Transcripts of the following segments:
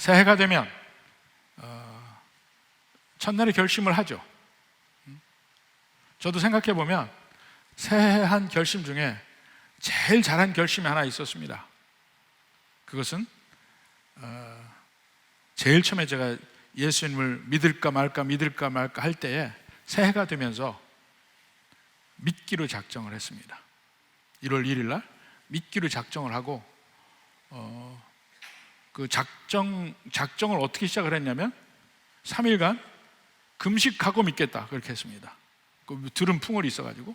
새해가 되면 첫날에 결심을 하죠. 저도 생각해 보면 새해 한 결심 중에 제일 잘한 결심이 하나 있었습니다. 그것은 제일 처음에 제가 예수님을 믿을까 말까 할 때에 새해가 되면서 믿기로 작정을 했습니다. 1월 1일 날 믿기로 작정을 하고 그 작정을 어떻게 시작을 했냐면 3일간 금식하고 믿겠다 그렇게 했습니다. 들은 풍월이 있어가지고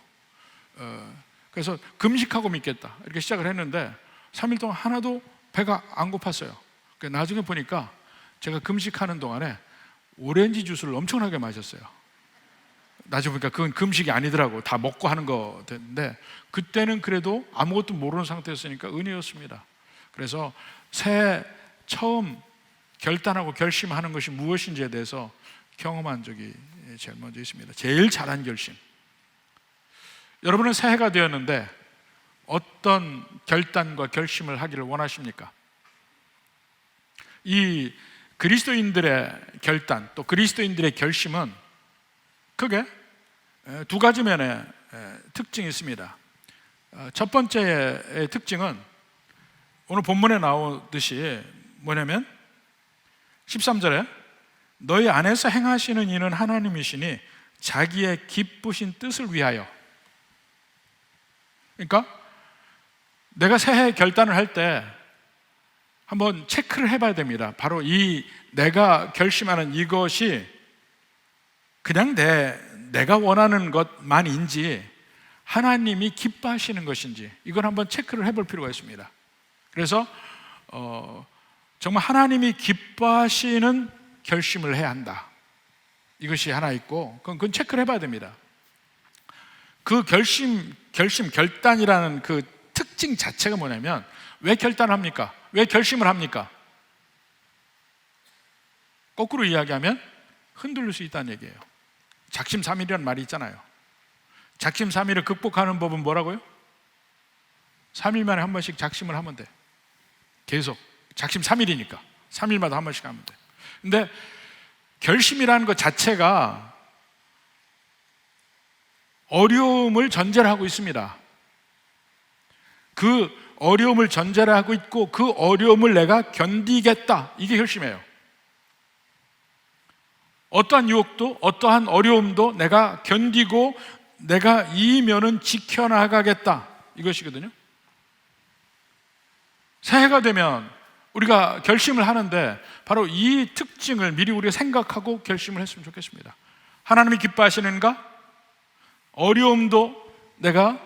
그래서 금식하고 믿겠다 이렇게 시작을 했는데 3일 동안 하나도 배가 안 고팠어요. 나중에 보니까 제가 금식하는 동안에 오렌지 주스를 엄청나게 마셨어요. 나중에 보니까 그건 금식이 아니더라고. 다 먹고 하는 거였는데 그때는 그래도 아무것도 모르는 상태였으니까 은혜였습니다. 그래서 새해 처음 결단하고 결심하는 것이 무엇인지에 대해서 경험한 적이 제일 먼저 있습니다. 제일 잘한 결심. 여러분은 새해가 되었는데 어떤 결단과 결심을 하기를 원하십니까? 이 그리스도인들의 결단, 또 그리스도인들의 결심은 크게 두 가지 면의 특징이 있습니다. 첫 번째의 특징은 오늘 본문에 나오듯이 뭐냐면 13절에 너희 안에서 행하시는 이는 하나님이시니 자기의 기쁘신 뜻을 위하여. 그러니까 내가 새해 결단을 할 때 한번 체크를 해봐야 됩니다. 바로 이 내가 결심하는 이것이 그냥 내가 원하는 것만인지 하나님이 기뻐하시는 것인지 이걸 한번 체크를 해볼 필요가 있습니다. 그래서 정말 하나님이 기뻐하시는 결심을 해야 한다. 이것이 하나 있고 그건 체크를 해봐야 됩니다. 그 결단이라는 그 특징 자체가 뭐냐면 왜 결단을 합니까? 왜 결심을 합니까? 거꾸로 이야기하면 흔들릴 수 있다는 얘기예요. 작심삼일이라는 말이 있잖아요. 작심삼일을 극복하는 법은 뭐라고요? 3일 만에 한 번씩 작심을 하면 돼. 계속 작심3일이니까 3일마다 한 번씩 하면 돼. 근데 결심이라는 것 자체가 어려움을 전제로 하고 있습니다. 그 어려움을 전제로 하고 있고 그 어려움을 내가 견디겠다, 이게 결심이에요. 어떠한 유혹도 어떠한 어려움도 내가 견디고 내가 이 면은 지켜나가겠다, 이것이거든요. 새해가 되면 우리가 결심을 하는데 바로 이 특징을 미리 우리가 생각하고 결심을 했으면 좋겠습니다. 하나님이 기뻐하시는가? 어려움도 내가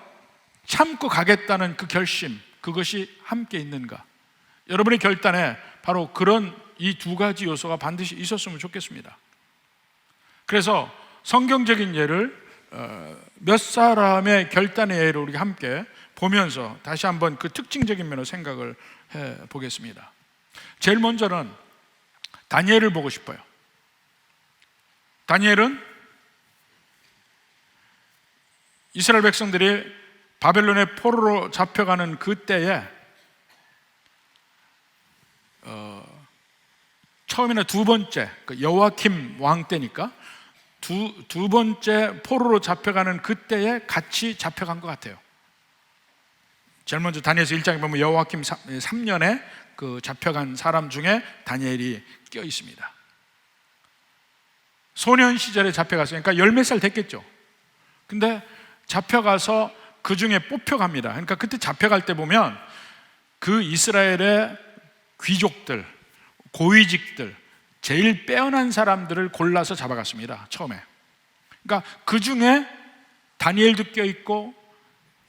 참고 가겠다는 그 결심, 그것이 함께 있는가? 여러분의 결단에 바로 그런 이 두 가지 요소가 반드시 있었으면 좋겠습니다. 그래서 성경적인 예를 몇 사람의 결단의 예를 우리가 함께 보면서 다시 한번 그 특징적인 면을 생각을 해 보겠습니다. 제일 먼저는 다니엘을 보고 싶어요. 다니엘은 이스라엘 백성들이 바벨론의 포로로 잡혀가는 그때에 처음이나 두 번째 여호야김 왕 때니까 두 번째 포로로 잡혀가는 그때에 같이 잡혀간 것 같아요. 제일 먼저 다니엘서 1장에 보면 여호야김 3년에 그 잡혀간 사람 중에 다니엘이 껴 있습니다. 소년 시절에 잡혀갔으니까 그러니까 열 몇 살 됐겠죠. 근데 잡혀가서 그 중에 뽑혀갑니다. 그러니까 그때 잡혀갈 때 보면 그 이스라엘의 귀족들, 고위직들, 제일 빼어난 사람들을 골라서 잡아갔습니다. 처음에. 그러니까 그 중에 다니엘도 껴있고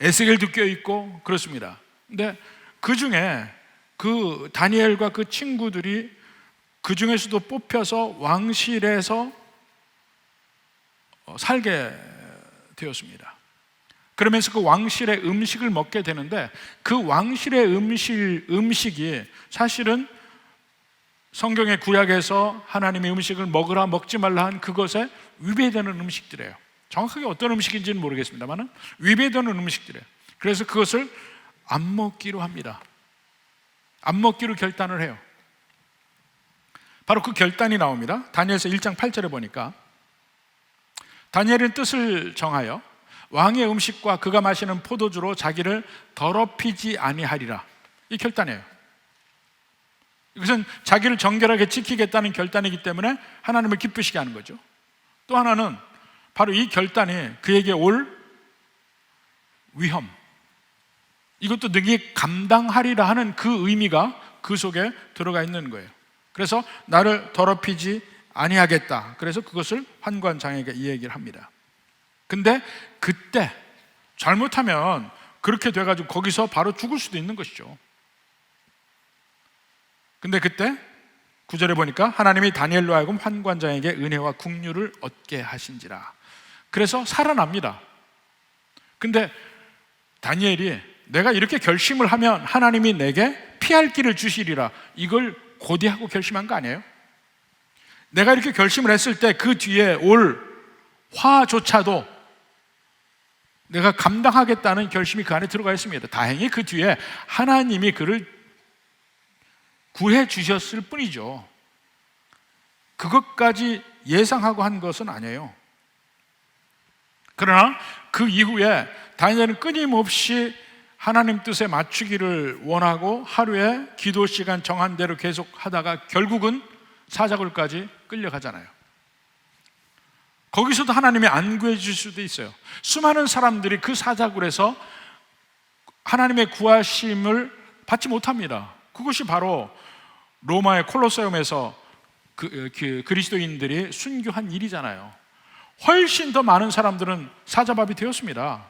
에스겔도 껴있고 그렇습니다. 근데 그 중에 그 다니엘과 그 친구들이 그 중에서도 뽑혀서 왕실에서 살게 되었습니다. 그러면서 그 왕실의 음식을 먹게 되는데 그 왕실의 음식이 사실은 성경의 구약에서 하나님의 음식을 먹으라 먹지 말라 한 그것에 위배되는 음식들이에요. 정확하게 어떤 음식인지는 모르겠습니다만 위배되는 음식들이에요. 그래서 그것을 안 먹기로 합니다. 안 먹기로 결단을 해요. 바로 그 결단이 나옵니다. 다니엘서 1장 8절에 보니까 다니엘은 뜻을 정하여 왕의 음식과 그가 마시는 포도주로 자기를 더럽히지 아니하리라. 이 결단이에요. 이것은 자기를 정결하게 지키겠다는 결단이기 때문에 하나님을 기쁘시게 하는 거죠. 또 하나는 바로 이 결단이 그에게 올 위험, 이것도 능히 감당하리라 하는 그 의미가 그 속에 들어가 있는 거예요. 그래서 나를 더럽히지 아니하겠다. 그래서 그것을 환관장에게 이 얘기를 합니다. 근데 그때 잘못하면 그렇게 돼가지고 거기서 바로 죽을 수도 있는 것이죠. 근데 그때 9절에 보니까 하나님이 다니엘로 하여금 환관장에게 은혜와 긍휼을 얻게 하신지라. 그래서 살아납니다. 근데 다니엘이 내가 이렇게 결심을 하면 하나님이 내게 피할 길을 주시리라, 이걸 고대하고 결심한 거 아니에요? 내가 이렇게 결심을 했을 때 그 뒤에 올 화조차도 내가 감당하겠다는 결심이 그 안에 들어가 있습니다. 다행히 그 뒤에 하나님이 그를 구해 주셨을 뿐이죠. 그것까지 예상하고 한 것은 아니에요. 그러나 그 이후에 다니엘은 끊임없이 하나님 뜻에 맞추기를 원하고 하루에 기도 시간 정한 대로 계속 하다가 결국은 사자굴까지 끌려가잖아요. 거기서도 하나님이 안 구해줄 수도 있어요. 수많은 사람들이 그 사자굴에서 하나님의 구하심을 받지 못합니다. 그것이 바로 로마의 콜로세움에서 그리스도인들이 순교한 일이잖아요. 훨씬 더 많은 사람들은 사자밥이 되었습니다.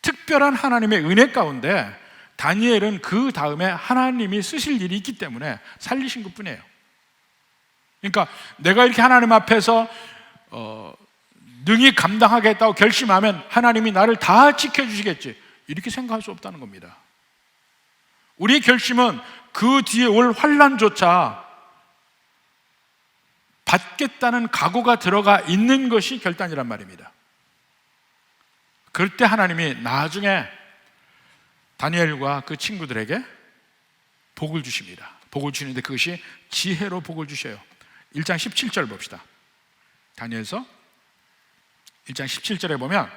특별한 하나님의 은혜 가운데 다니엘은 그 다음에 하나님이 쓰실 일이 있기 때문에 살리신 것뿐이에요. 그러니까 내가 이렇게 하나님 앞에서 능히 감당하겠다고 결심하면 하나님이 나를 다 지켜주시겠지, 이렇게 생각할 수 없다는 겁니다. 우리의 결심은 그 뒤에 올 환난조차 받겠다는 각오가 들어가 있는 것이 결단이란 말입니다. 그럴 때 하나님이 나중에 다니엘과 그 친구들에게 복을 주십니다. 복을 주는데 그것이 지혜로 복을 주셔요. 1장 17절 봅시다. 다니엘서 1장 17절에 보면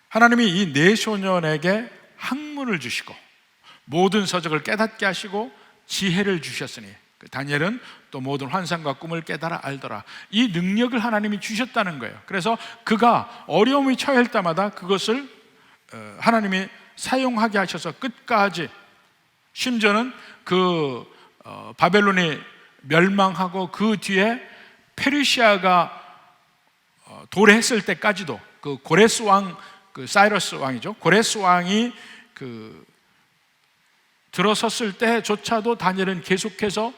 하나님이 이 네 소년에게 학문을 주시고 모든 서적을 깨닫게 하시고 지혜를 주셨으니, 다니엘은 또 모든 환상과 꿈을 깨달아 알더라. 이 능력을 하나님이 주셨다는 거예요. 그래서 그가 어려움이 처할 때마다 그것을 하나님이 사용하게 하셔서 끝까지, 심지어는 그 바벨론이 멸망하고 그 뒤에 페르시아가 도래했을 때까지도 그 고레스 왕, 그 사이러스 왕이죠. 고레스 왕이 그 들어섰을 때조차도 다니엘은 계속해서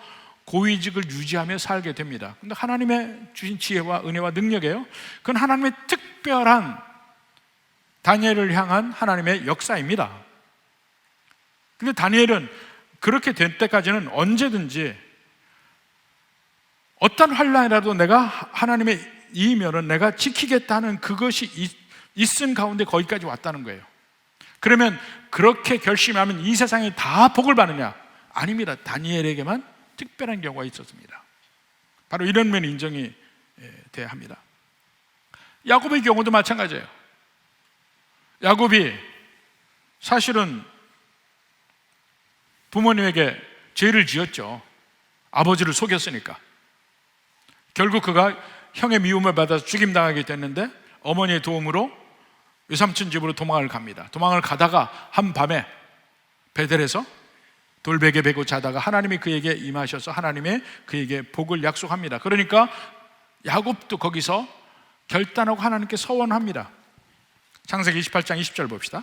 고위직을 유지하며 살게 됩니다. 근데 하나님의 주신 지혜와 은혜와 능력이에요. 그건 하나님의 특별한 다니엘을 향한 하나님의 역사입니다. 근데 다니엘은 그렇게 될 때까지는 언제든지 어떤 환난이라도 내가 하나님의 이면은 내가 지키겠다는 그것이 있은 가운데 거기까지 왔다는 거예요. 그러면 그렇게 결심하면 이 세상이 다 복을 받느냐? 아닙니다. 다니엘에게만 특별한 경우가 있었습니다. 바로 이런 면이 인정이 돼야 합니다. 야곱의 경우도 마찬가지예요. 야곱이 사실은 부모님에게 죄를 지었죠. 아버지를 속였으니까. 결국 그가 형의 미움을 받아서 죽임당하게 됐는데 어머니의 도움으로 외삼촌 집으로 도망을 갑니다. 도망을 가다가 한밤에 베델에서 돌베개 베고 자다가 하나님이 그에게 임하셔서 하나님의 그에게 복을 약속합니다. 그러니까 야곱도 거기서 결단하고 하나님께 서원합니다. 창세기 28장 20절 봅시다.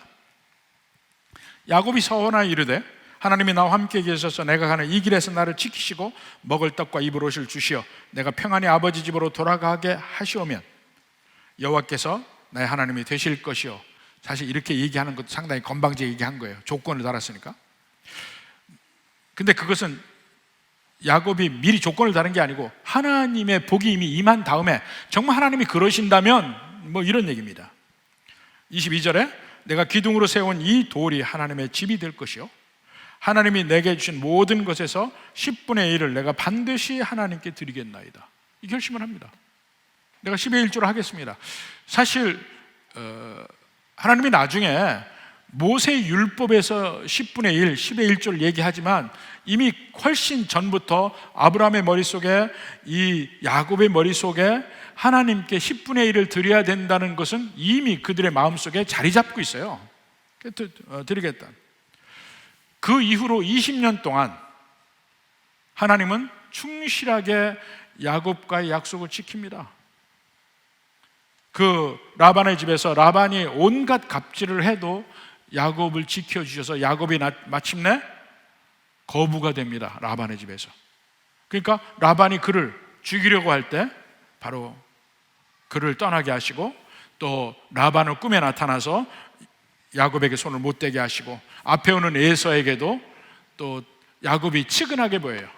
야곱이 서원하여 이르되 하나님이 나와 함께 계셔서 내가 가는 이 길에서 나를 지키시고 먹을 떡과 입을 옷을 주시어 내가 평안히 아버지 집으로 돌아가게 하시오면 여호와께서 나의 하나님이 되실 것이요. 사실 이렇게 얘기하는 것도 상당히 건방지게 얘기한 거예요. 조건을 달았으니까. 근데 그것은 야곱이 미리 조건을 다른 게 아니고 하나님의 복이 이미 임한 다음에 정말 하나님이 그러신다면 뭐 이런 얘기입니다. 22절에 내가 기둥으로 세운 이 돌이 하나님의 집이 될 것이요 하나님이 내게 주신 모든 것에서 10분의 1을 내가 반드시 하나님께 드리겠나이다. 이 결심을 합니다. 내가 10의 1조를 하겠습니다. 사실 하나님이 나중에 모세 율법에서 10분의 1, 10의 1조를 얘기하지만 이미 훨씬 전부터 아브라함의 머릿속에, 이 야곱의 머릿속에 하나님께 10분의 1을 드려야 된다는 것은 이미 그들의 마음속에 자리 잡고 있어요. 드리겠다. 그 이후로 20년 동안 하나님은 충실하게 야곱과의 약속을 지킵니다. 그 라반의 집에서 라반이 온갖 갑질을 해도 야곱을 지켜주셔서 야곱이 마침내 거부가 됩니다. 라반의 집에서. 그러니까 라반이 그를 죽이려고 할 때 바로 그를 떠나게 하시고, 또 라반은 꿈에 나타나서 야곱에게 손을 못 대게 하시고, 앞에 오는 에서에게도 또 야곱이 측은하게 보여요.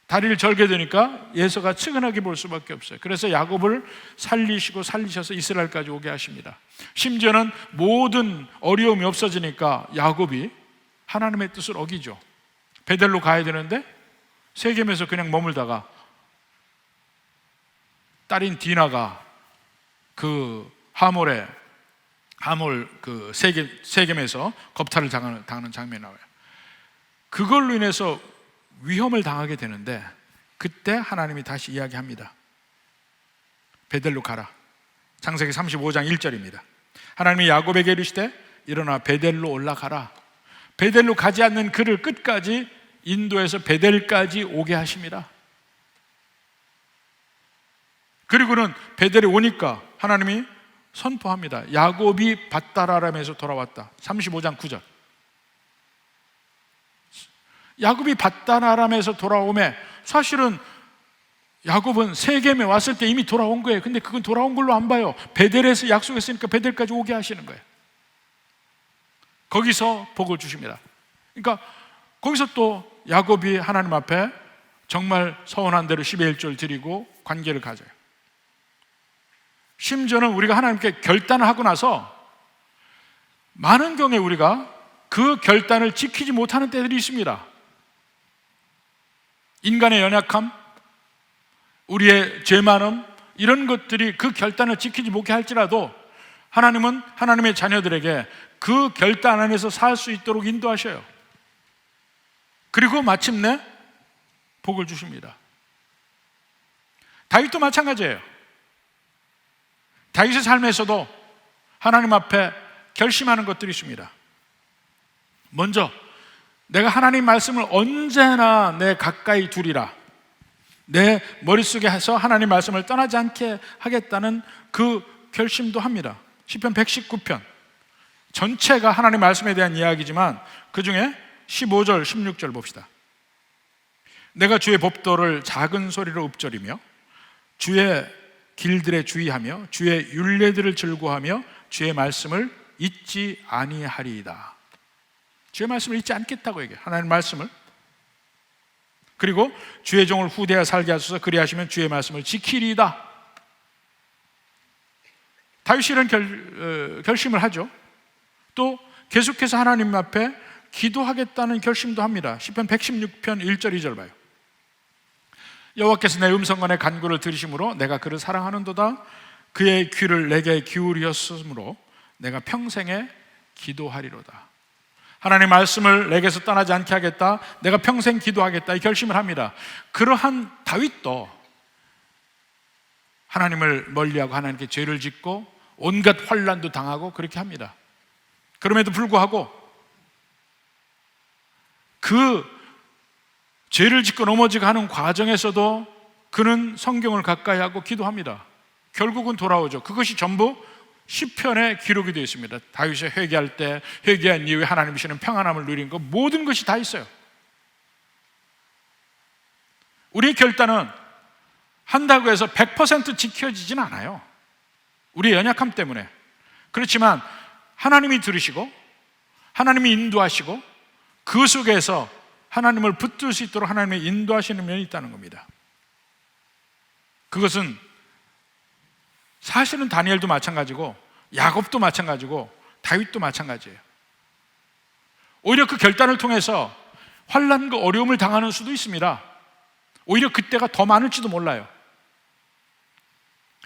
다리를 절게 되니까 에서가 측은하게 볼 수밖에 없어요. 그래서 야곱을 살리셔서 이스라엘까지 오게 하십니다. 심지어는 모든 어려움이 없어지니까 야곱이 하나님의 뜻을 어기죠. 베델로 가야 되는데 세겜에서 그냥 머물다가 딸인 디나가 그 하몰 그 세겜에서 겁탈을 당하는 장면이 나와요. 그걸로 인해서 위험을 당하게 되는데 그때 하나님이 다시 이야기합니다. 베델로 가라. 창세기 35장 1절입니다. 하나님이 야곱에게 이르시되 일어나 베델로 올라가라. 베델로 가지 않는 그를 끝까지 인도에서 베델까지 오게 하십니다. 그리고는 베델에 오니까 하나님이 선포합니다. 야곱이 밧다라람에서 돌아왔다. 35장 9절. 야곱이 밧다라람에서 돌아오매, 사실은 야곱은 세겜에 왔을 때 이미 돌아온 거예요. 근데 그건 돌아온 걸로 안 봐요. 베델에서 약속했으니까 베델까지 오게 하시는 거예요. 거기서 복을 주십니다. 그러니까 거기서 또 야곱이 하나님 앞에 정말 서원한 대로 10의 1조를 드리고 관계를 가져요. 심지어는 우리가 하나님께 결단을 하고 나서 많은 경우에 우리가 그 결단을 지키지 못하는 때들이 있습니다. 인간의 연약함, 우리의 죄 많음, 이런 것들이 그 결단을 지키지 못해 할지라도 하나님은 하나님의 자녀들에게 그 결단 안에서 살 수 있도록 인도하셔요. 그리고 마침내 복을 주십니다. 다윗도 마찬가지예요. 다윗의 삶에서도 하나님 앞에 결심하는 것들이 있습니다. 먼저 내가 하나님 말씀을 언제나 내 가까이 두리라. 내 머릿속에 해서 하나님 말씀을 떠나지 않게 하겠다는 그 결심도 합니다. 시편 119편 전체가 하나님 말씀에 대한 이야기지만 그 중에 15절, 16절 봅시다. 내가 주의 법도를 작은 소리로 읊조리며 주의 길들에 주의하며 주의 율례들을 즐거워하며 주의 말씀을 잊지 아니하리이다. 주의 말씀을 잊지 않겠다고 얘기해요. 하나님 말씀을. 그리고 주의 종을 후대하여 살게 하소서. 그리하시면 주의 말씀을 지키리이다. 다윗이 이런 결심을 하죠. 또 계속해서 하나님 앞에 기도하겠다는 결심도 합니다. 시편 116편 1절 2절 봐요. 여호와께서 내 음성과 내 간구를 들으심으로 내가 그를 사랑하는도다. 그의 귀를 내게 기울이었으므로 내가 평생에 기도하리로다. 하나님의 말씀을 내게서 떠나지 않게 하겠다, 내가 평생 기도하겠다, 이 결심을 합니다. 그러한 다윗도 하나님을 멀리하고 하나님께 죄를 짓고 온갖 환난도 당하고 그렇게 합니다. 그럼에도 불구하고 그 죄를 짓고 넘어지고 하는 과정에서도 그는 성경을 가까이 하고 기도합니다. 결국은 돌아오죠. 그것이 전부 시편에 기록이 되어 있습니다. 다윗이 회개할 때, 회개한 이후에 하나님 주시는 평안함을 누린 것, 모든 것이 다 있어요. 우리의 결단은 한다고 해서 100% 지켜지진 않아요. 우리의 연약함 때문에. 그렇지만 하나님이 들으시고 하나님이 인도하시고 그 속에서 하나님을 붙들 수 있도록 하나님의 인도하시는 면이 있다는 겁니다. 그것은 사실은 다니엘도 마찬가지고 야곱도 마찬가지고 다윗도 마찬가지예요. 오히려 그 결단을 통해서 환난과 어려움을 당하는 수도 있습니다. 오히려 그때가 더 많을지도 몰라요.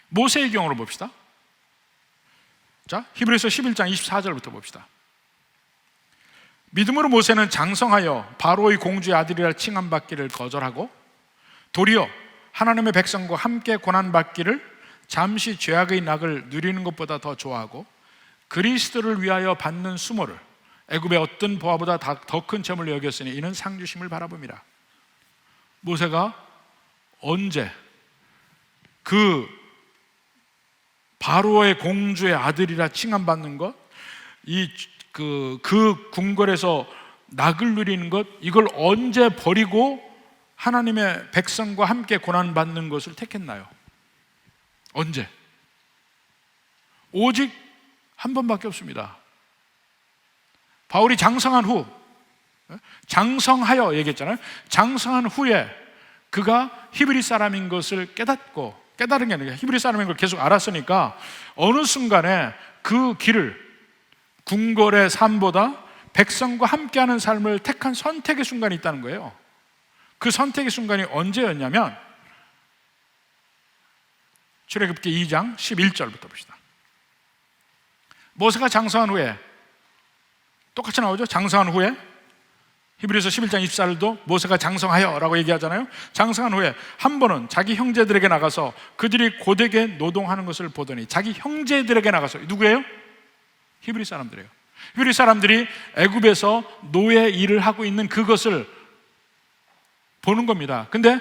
모세의 경우로 봅시다. 자, 히브리서 11장 24절부터 봅시다. 믿음으로 모세는 장성하여 바로의 공주의 아들이라 칭함받기를 거절하고 도리어 하나님의 백성과 함께 고난받기를 잠시 죄악의 낙을 누리는 것보다 더 좋아하고 그리스도를 위하여 받는 수모를 애굽의 어떤 보화보다 더 큰 점을 여겼으니 이는 상주심을 바라봅니다. 모세가 언제 그 바로의 공주의 아들이라 칭함받는 것, 그 궁궐에서 낙을 누리는 것, 이걸 언제 버리고 하나님의 백성과 함께 고난받는 것을 택했나요? 언제? 오직 한 번밖에 없습니다. 바울이 장성한 후, 장성하여 얘기했잖아요. 장성한 후에 그가 히브리 사람인 것을 깨달은 게 아니라 히브리 사람인 걸 계속 알았으니까 어느 순간에 그 길을, 궁궐의 삶보다 백성과 함께하는 삶을 택한 선택의 순간이 있다는 거예요. 그 선택의 순간이 언제였냐면 출애굽기 2장 11절부터 봅시다. 모세가 장성한 후에, 똑같이 나오죠? 장성한 후에, 히브리서 11장 24절도 모세가 장성하여 라고 얘기하잖아요. 장성한 후에 한 번은 자기 형제들에게 나가서 그들이 고되게 노동하는 것을 보더니, 자기 형제들에게 나가서, 누구예요? 히브리 사람들이에요. 히브리 사람들이 애굽에서 노예 일을 하고 있는 그것을 보는 겁니다. 근데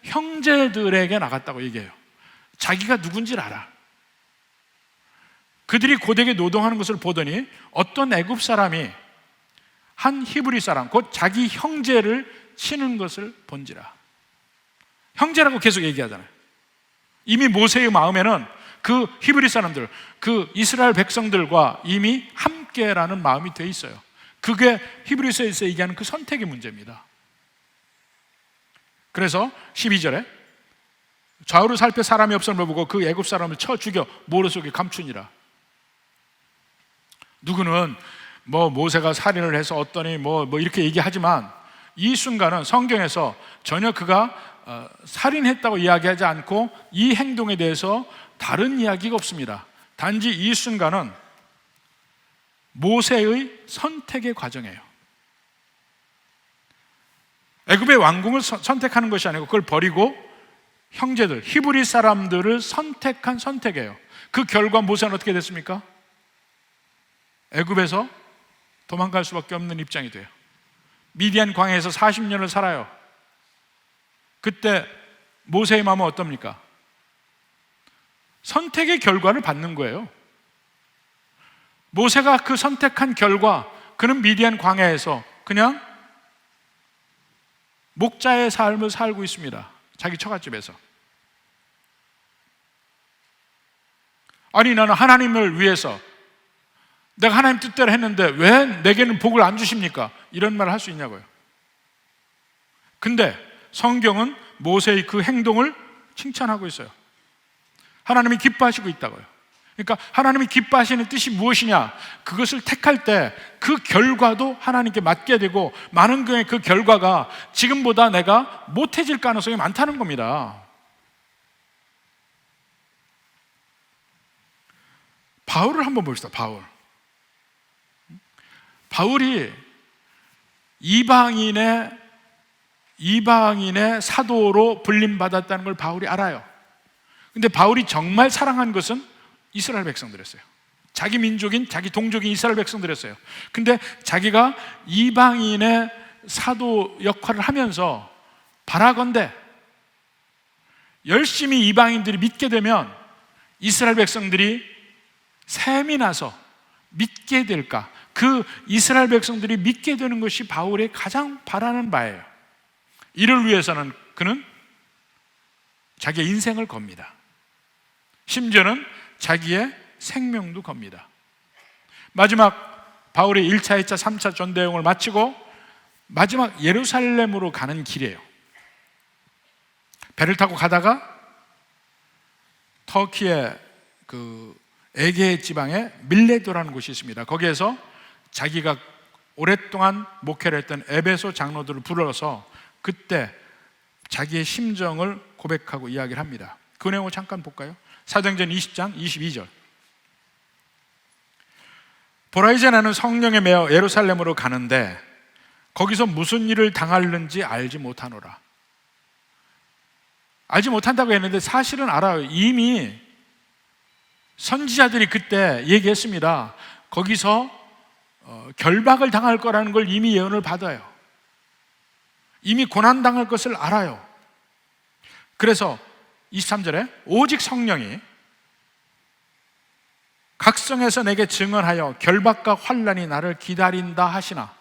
형제들에게 나갔다고 얘기해요. 자기가 누군지를 알아. 그들이 고되게 노동하는 것을 보더니 어떤 애굽 사람이 한 히브리 사람, 곧 자기 형제를 치는 것을 본지라. 형제라고 계속 얘기하잖아요. 이미 모세의 마음에는 그 히브리 사람들, 그 이스라엘 백성들과 이미 함께라는 마음이 돼 있어요. 그게 히브리서에서 얘기하는 그 선택의 문제입니다. 그래서 12절에 좌우를 살펴 사람이 없음을 보고 그 애굽 사람을 쳐 죽여 모래 속에 감추니라. 누구는 모세가 살인을 해서 어떠니 이렇게 얘기하지만 이 순간은 성경에서 전혀 그가 살인했다고 이야기하지 않고 이 행동에 대해서 다른 이야기가 없습니다. 단지 이 순간은 모세의 선택의 과정이에요. 애굽의 왕궁을 선택하는 것이 아니고 그걸 버리고 형제들, 히브리 사람들을 선택한 선택이에요. 그 결과 모세는 어떻게 됐습니까? 애굽에서 도망갈 수밖에 없는 입장이 돼요. 미디안 광야에서 40년을 살아요. 그때 모세의 마음은 어떻습니까? 선택의 결과를 받는 거예요. 모세가 그 선택한 결과, 그는 미디안 광야에서 그냥 목자의 삶을 살고 있습니다. 자기 처갓집에서. 아니, 나는 하나님을 위해서 내가 하나님 뜻대로 했는데 왜 내게는 복을 안 주십니까? 이런 말을 할 수 있냐고요. 근데 성경은 모세의 그 행동을 칭찬하고 있어요. 하나님이 기뻐하시고 있다고요. 그러니까 하나님이 기뻐하시는 뜻이 무엇이냐, 그것을 택할 때 그 결과도 하나님께 맡게 되고, 많은 경우에 그 결과가 지금보다 내가 못해질 가능성이 많다는 겁니다. 바울을 한번 봅시다. 바울이 이방인의 사도로 불림받았다는 걸 바울이 알아요. 근데 바울이 정말 사랑한 것은 이스라엘 백성들이었어요. 자기 민족인, 자기 동족인 이스라엘 백성들이었어요. 근데 자기가 이방인의 사도 역할을 하면서 바라건대 열심히 이방인들이 믿게 되면 이스라엘 백성들이 셈이 나서 믿게 될까, 그 이스라엘 백성들이 믿게 되는 것이 바울의 가장 바라는 바예요. 이를 위해서는 그는 자기의 인생을 겁니다. 심지어는 자기의 생명도 겁니다. 마지막 바울의 1차, 2차, 3차 전대용을 마치고 마지막 예루살렘으로 가는 길이에요. 배를 타고 가다가 터키의 그 에게 지방에 밀레도라는 곳이 있습니다. 거기에서 자기가 오랫동안 목회를 했던 에베소 장로들을 불러서 그때 자기의 심정을 고백하고 이야기를 합니다. 그 내용을 잠깐 볼까요? 사도행전 20장 22절. 보라, 이제 나는 성령에 매어 예루살렘으로 가는데 거기서 무슨 일을 당하는지 알지 못하노라. 알지 못한다고 했는데 사실은 알아요. 이미 선지자들이 그때 얘기했습니다. 거기서 결박을 당할 거라는 걸 이미 예언을 받아요. 이미 고난당할 것을 알아요. 그래서 23절에 오직 성령이 각성에서 내게 증언하여 결박과 환난이 나를 기다린다 하시나.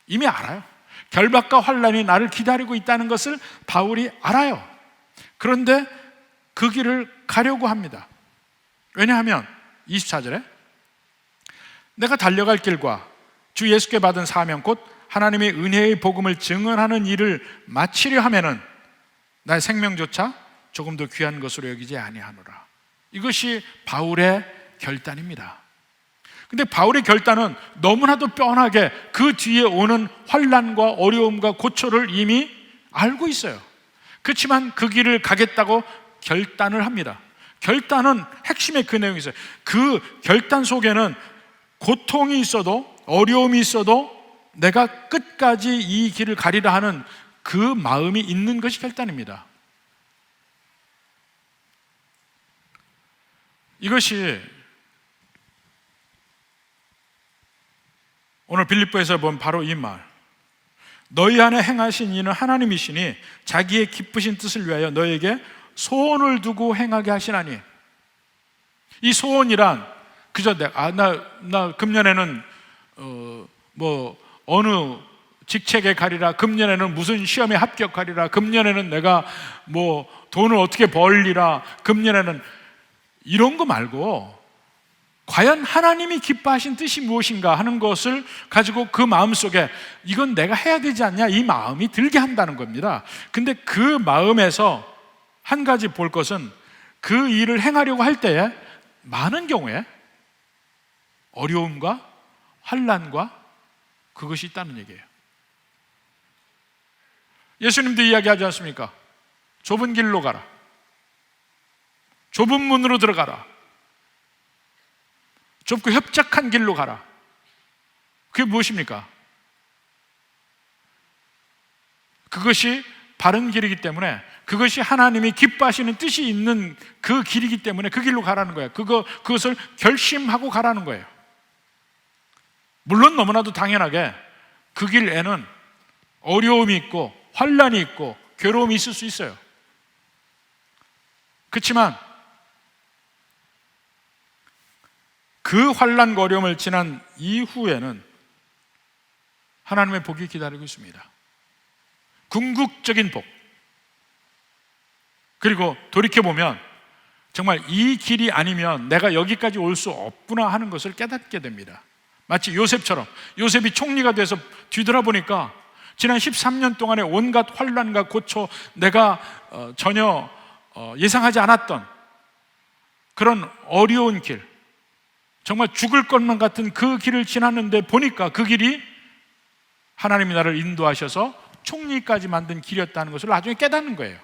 이미 알아요. 결박과 환난이 나를 기다리고 있다는 것을 바울이 알아요. 그런데 그 길을 가려고 합니다. 왜냐하면 24절에 내가 달려갈 길과 주 예수께 받은 사명 곧 하나님의 은혜의 복음을 증언하는 일을 마치려 하면은 나의 생명조차 조금 더 귀한 것으로 여기지 아니하노라. 이것이 바울의 결단입니다. 근데 바울의 결단은 너무나도 뻔하게 그 뒤에 오는 환난과 어려움과 고초를 이미 알고 있어요. 그렇지만 그 길을 가겠다고 결단을 합니다. 결단은 핵심의 그 내용이 있어요. 그 결단 속에는 고통이 있어도 어려움이 있어도 내가 끝까지 이 길을 가리라 하는 그 마음이 있는 것이 결단입니다. 이것이 오늘 빌립보에서 본 바로 이 말, 너희 안에 행하신 이는 하나님이시니 자기의 기쁘신 뜻을 위하여 너에게 소원을 두고 행하게 하시나니. 이 소원이란 그저 나 금년에는 어느 직책에 가리라, 금년에는 무슨 시험에 합격하리라, 금년에는 내가 돈을 어떻게 벌리라, 금년에는 이런 거 말고 과연 하나님이 기뻐하신 뜻이 무엇인가 하는 것을 가지고 그 마음속에 이건 내가 해야 되지 않냐, 이 마음이 들게 한다는 겁니다. 근데 그 마음에서 한 가지 볼 것은 그 일을 행하려고 할 때에 많은 경우에 어려움과 환난과 그것이 있다는 얘기예요. 예수님도 이야기하지 않습니까? 좁은 길로 가라, 좁은 문으로 들어가라, 좁고 협착한 길로 가라. 그게 무엇입니까? 그것이 바른 길이기 때문에, 그것이 하나님이 기뻐하시는 뜻이 있는 그 길이기 때문에 그 길로 가라는 거예요. 그것을 결심하고 가라는 거예요. 물론 너무나도 당연하게 그 길에는 어려움이 있고 환난이 있고 괴로움이 있을 수 있어요. 그렇지만 그 환난과 어려움을 지난 이후에는 하나님의 복이 기다리고 있습니다. 궁극적인 복. 그리고 돌이켜보면 정말 이 길이 아니면 내가 여기까지 올 수 없구나 하는 것을 깨닫게 됩니다. 마치 요셉처럼, 요셉이 총리가 돼서 뒤돌아보니까 지난 13년 동안의 온갖 환난과 고초, 내가 전혀 예상하지 않았던 그런 어려운 길, 정말 죽을 것만 같은 그 길을 지났는데 보니까 그 길이 하나님이 나를 인도하셔서 총리까지 만든 길이었다는 것을 나중에 깨닫는 거예요.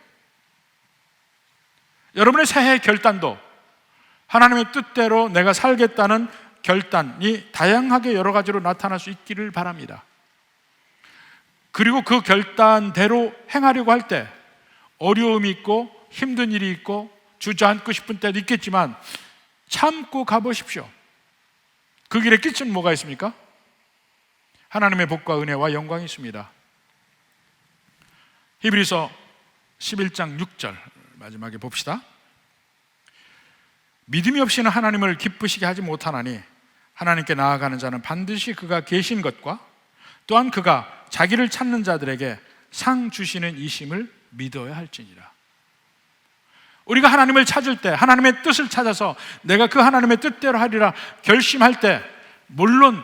여러분의 새해 결단도 하나님의 뜻대로 내가 살겠다는 결단이 다양하게 여러 가지로 나타날 수 있기를 바랍니다. 그리고 그 결단대로 행하려고 할 때 어려움이 있고 힘든 일이 있고 주저앉고 싶은 때도 있겠지만 참고 가보십시오. 그 길에 끝은 뭐가 있습니까? 하나님의 복과 은혜와 영광이 있습니다. 히브리서 11장 6절 마지막에 봅시다. 믿음이 없이는 하나님을 기쁘시게 하지 못하나니 하나님께 나아가는 자는 반드시 그가 계신 것과 또한 그가 자기를 찾는 자들에게 상 주시는 이심을 믿어야 할지니라. 우리가 하나님을 찾을 때, 하나님의 뜻을 찾아서 내가 그 하나님의 뜻대로 하리라 결심할 때, 물론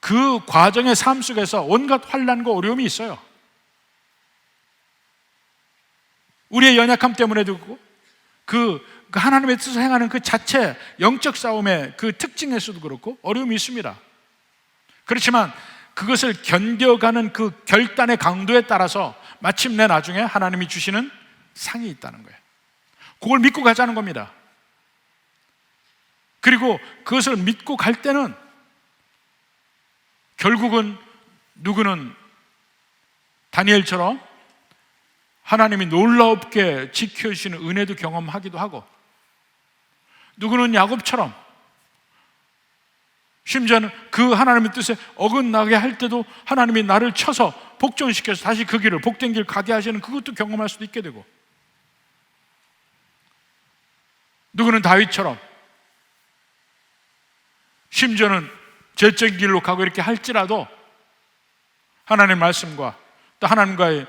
그 과정의 삶 속에서 온갖 환난과 어려움이 있어요. 우리의 연약함 때문에도 그렇고 그 하나님의 뜻을 행하는 그 자체 영적 싸움의 그 특징에서도 그렇고 어려움이 있습니다. 그렇지만 그것을 견뎌가는 그 결단의 강도에 따라서 마침내 나중에 하나님이 주시는 상이 있다는 거예요. 그걸 믿고 가자는 겁니다. 그리고 그것을 믿고 갈 때는 결국은 누구는 다니엘처럼 하나님이 놀랍게 지켜주시는 은혜도 경험하기도 하고, 누구는 야곱처럼 심지어는 그 하나님의 뜻에 어긋나게 할 때도 하나님이 나를 쳐서 복종시켜서 다시 그 길을, 복된 길 가게 하시는 그것도 경험할 수도 있게 되고, 누구는 다윗처럼 심지어는 죄적인 길로 가고 이렇게 할지라도 하나님의 말씀과 또 하나님과의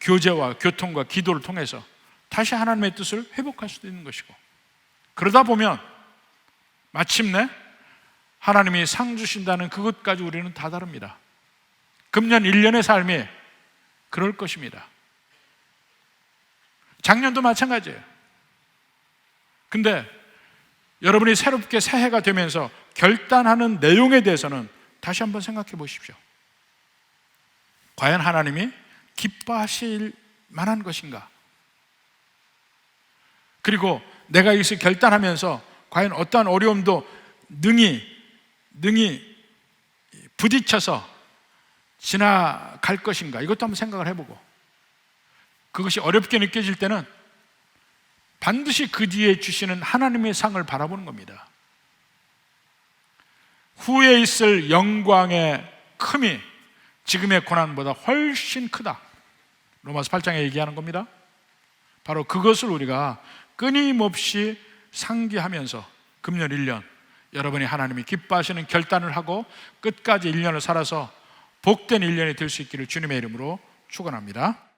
교제와 교통과 기도를 통해서 다시 하나님의 뜻을 회복할 수도 있는 것이고, 그러다 보면 마침내 하나님이 상 주신다는 그것까지 우리는 다 다릅니다. 금년 1년의 삶이 그럴 것입니다. 작년도 마찬가지예요. 근데 여러분이 새롭게 새해가 되면서 결단하는 내용에 대해서는 다시 한번 생각해 보십시오. 과연 하나님이 기뻐하실 만한 것인가? 그리고 내가 이것을 결단하면서 과연 어떠한 어려움도 능히 부딪혀서 지나갈 것인가? 이것도 한번 생각을 해보고, 그것이 어렵게 느껴질 때는 반드시 그 뒤에 주시는 하나님의 상을 바라보는 겁니다. 후에 있을 영광의 큼이 지금의 고난보다 훨씬 크다. 로마서 8장에 얘기하는 겁니다. 바로 그것을 우리가 끊임없이 상기하면서 금년 1년 여러분이 하나님이 기뻐하시는 결단을 하고 끝까지 1년을 살아서 복된 1년이 될 수 있기를 주님의 이름으로 축원합니다.